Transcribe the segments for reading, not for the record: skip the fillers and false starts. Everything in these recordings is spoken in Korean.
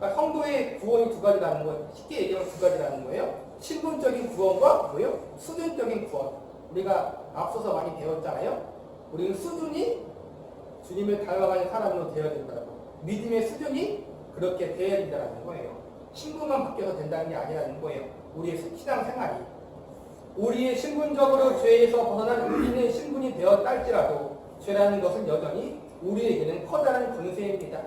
그러니까 성도의 구원이 두 가지라는 거예요. 쉽게 얘기하면 두 가지라는 거예요. 신분적인 구원과 뭐예요? 수준적인 구원. 우리가 앞서서 많이 배웠잖아요. 우리는 수준이 주님을 닮아가는 사람으로 되어야 된다고. 믿음의 수준이 그렇게 되어야 된다는 거예요. 신분만 바뀌어서 된다는 게 아니라는 거예요. 우리의 신앙 생활이. 우리의 신분적으로 죄에서 벗어난 우리는 신분이 되었다 할지라도 죄라는 것은 여전히 우리에게는 커다란 권세입니다.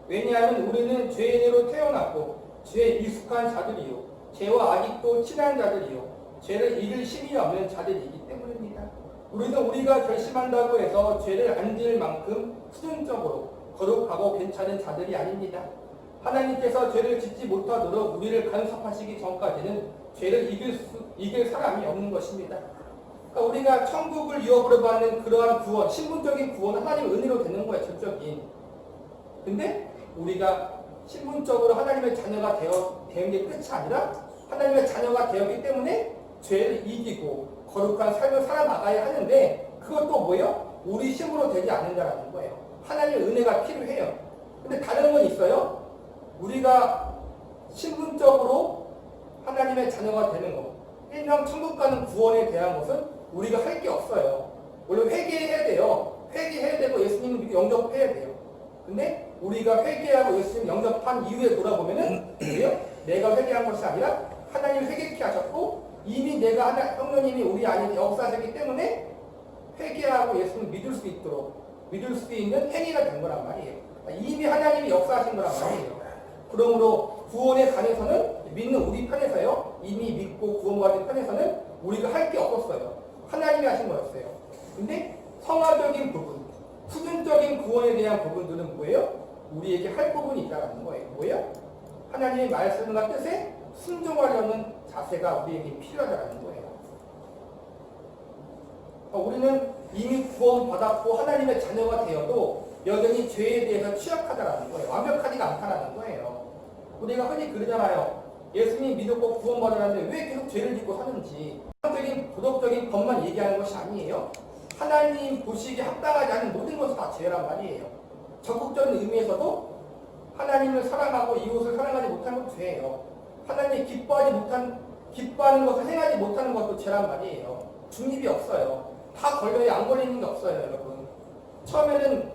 왜냐하면 우리는 죄인으로 태어났고 죄에 익숙한 자들이요, 죄와 아직도 친한 자들이요, 죄를 이길 힘이 없는 자들이기 때문입니다. 우리는 우리가 결심한다고 해서 죄를 안 지을 만큼 수준적으로 거룩하고 괜찮은 자들이 아닙니다. 하나님께서 죄를 짓지 못하도록 우리를 간섭하시기 전까지는 죄를 이길 사람이 없는 것입니다. 그러니까 우리가 천국을 유업으로 받는 그러한 구원, 신분적인 구원은 하나님의 은혜로 되는 거예요, 전적인. 근데 우리가 신분적으로 하나님의 자녀가 된 게 끝이 아니라 하나님의 자녀가 되었기 때문에 죄를 이기고 거룩한 삶을 살아나가야 하는데 그것도 뭐예요? 우리 힘으로 되지 않는다라는 거예요. 하나님의 은혜가 필요해요. 근데 다른 건 있어요. 우리가 신분적으로 하나님의 자녀가 되는 것, 일명 천국 가는 구원에 대한 것은 우리가 할 게 없어요. 원래 회개해야 돼요. 회개해야 되고 예수님을 영접해야 돼요. 근데 우리가 회개하고 예수님 영접한 이후에 돌아보면은 왜요? 내가 회개한 것이 아니라 하나님이 회개케 하셨고 이미 내가 성령님이 우리 안에 역사하셨기 때문에 회개하고 예수님을 믿을 수 있도록 믿을 수 있는 행위가 된 거란 말이에요. 이미 하나님이 역사하신 거란 말이에요. 그러므로 구원에 관해서는 믿는 우리 편에서요. 이미 믿고 구원받은 편에서는 우리가 할 게 없었어요. 하나님이 하신 거였어요. 근데 성화적인 부분, 수준적인 구원에 대한 부분들은 뭐예요? 우리에게 할 부분이 있다는 거예요. 뭐예요? 하나님의 말씀과 뜻에 순종하려는 자세가 우리에게 필요하다는 거예요. 우리는 이미 구원받았고 하나님의 자녀가 되어도 여전히 죄에 대해서 취약하다는 거예요. 완벽하지가 않다는 거예요. 우리가 흔히 그러잖아요. 예수님 믿었고 구원받았는데 왜 계속 죄를 짓고 사는지. 적인 도덕적인 것만 얘기하는 것이 아니에요. 하나님 보시기에 합당하지 않은 모든 것은 다 죄란 말이에요. 적극적인 의미에서도 하나님을 사랑하고 이웃을 사랑하지 못하는 것도 죄예요. 하나님이 기뻐하는 것을 행하지 못하는 것도 죄란 말이에요. 중립이 없어요. 다 걸려야 안 걸리는 게 없어요, 여러분. 처음에는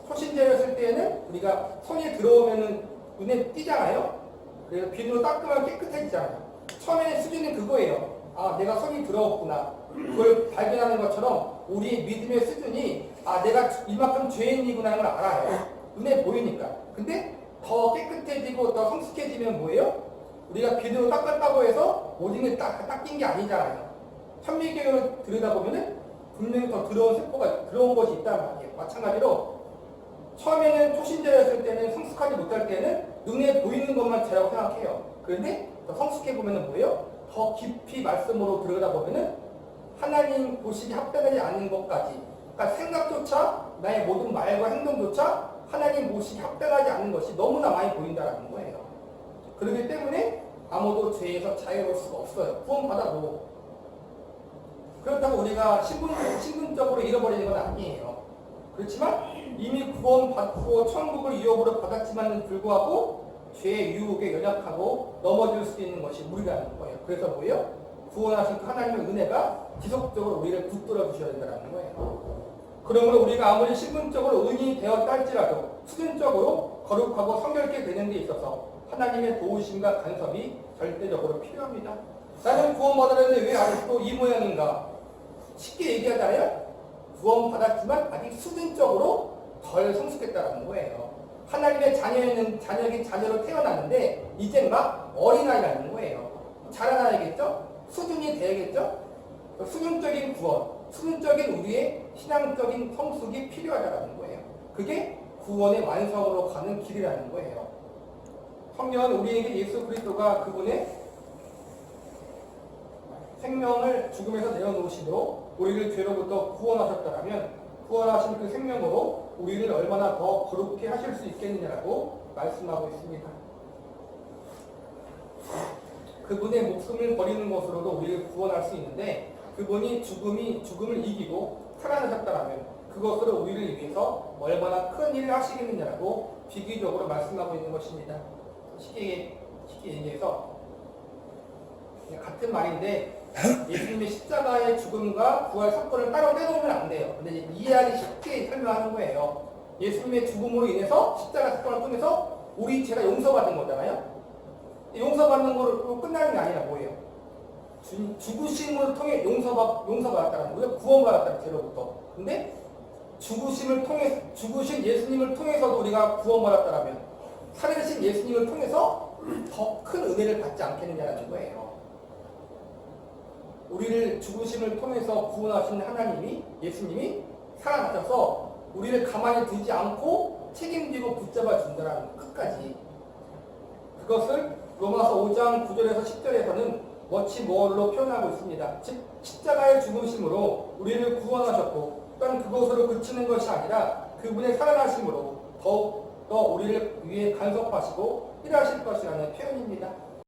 초신자였을 때에는 우리가 손이 들어오면은 눈에 띄잖아요. 그래서 비누로 닦으면 깨끗해지잖아요. 처음에는 수준은 그거예요. 아, 내가 손이 들어왔구나. 그걸 발견하는 것처럼 우리의 믿음의 수준이 내가 이만큼 죄인이구나 하는 걸 알아요. 눈에 보이니까. 근데 더 깨끗해지고 더 성숙해지면 뭐예요? 우리가 비누로 닦았다고 해서 모든 게 닦인 게 아니잖아요. 천미교를 들여다보면은 분명히 더 들어온 것이 있단 말이에요. 마찬가지로 처음에는 초신자였을 때는 성숙하지 못할 때는 눈에 보이는 것만 죄라고 생각해요. 그런데 더 성숙해 보면은 뭐예요? 더 깊이 말씀으로 들여다보면은 하나님 보시기 합당하지 않은 것까지, 그러니까 생각조차 나의 모든 말과 행동조차 하나님 보시기 합당하지 않는 것이 너무나 많이 보인다는 거예요. 그렇기 때문에 아무도 죄에서 자유로울 수가 없어요. 구원받아도. 그렇다고 우리가 신분적으로 잃어버리는 건 아니에요. 그렇지만 이미 구원받고 천국을 유업으로 받았지만은 불구하고 죄의 유혹에 연약하고 넘어질 수 있는 것이 우리라는 거예요. 그래서 뭐예요? 구원하신 하나님의 은혜가 지속적으로 우리를 붙들어 주셔야 된다는 거예요. 그러므로 우리가 아무리 신분적으로 의인이 되었다 할지라도 수준적으로 거룩하고 성결케 되는 데 있어서 하나님의 도우심과 간섭이 절대적으로 필요합니다. 나는 구원받았는데 왜 아직도 이 모양인가? 쉽게 얘기하자면 구원받았지만 아직 수준적으로 덜 성숙했다는 거예요. 하나님의 자녀인 자녀로 태어났는데 이제 막 어린아이라는 거예요. 자라나야겠죠? 수준이 돼야겠죠? 수준적인 구원, 수준적인 우리의 신앙적인 성숙이 필요하다는 거예요. 그게 구원의 완성으로 가는 길이라는 거예요. 성경은 우리에게 예수 그리스도가 그분의 생명을 죽음에서 내어놓으시므로 우리를 죄로부터 구원하셨다면 구원하신 그 생명으로 우리를 얼마나 더 거룩게 하실 수 있겠느냐라고 말씀하고 있습니다. 그분의 목숨을 버리는 것으로도 우리를 구원할 수 있는데 그분이 죽음을 이기고 살아나셨다면 그것으로 우리를 위해서 얼마나 큰 일을 하시겠느냐라고 비기적으로 말씀하고 있는 것입니다. 쉽게 얘기해서 같은 말인데 예수님의 십자가의 죽음과 부활 사건을 따로 떼놓으면 안 돼요. 근데 이제 이해하기 쉽게 설명하는 거예요. 예수님의 죽음으로 인해서 십자가 사건을 통해서 우리 죄가 용서받은 거잖아요. 용서받는 거로 끝나는 게 아니라 뭐예요? 죽으심을 통해 용서받았다는 거예요. 구원받았다는 죄로부터. 근데 죽으신 예수님을 통해서도 우리가 구원받았다라면 살아계신 예수님을 통해서 더 큰 은혜를 받지 않겠느냐는 거예요. 우리를 죽으심을 통해서 구원하신 하나님이, 예수님이 살아나셔서 우리를 가만히 두지 않고 책임지고 붙잡아 준다는 거, 끝까지. 그것을 로마서 5장 9절에서 10절에서는 멋지 뭘로 표현하고 있습니다. 즉 십자가의 죽으심으로 우리를 구원하셨고 또한 그것으로 그치는 것이 아니라 그분의 살아나심으로 더욱 더 우리를 위해 간섭하시고 일하실 것이라는 표현입니다.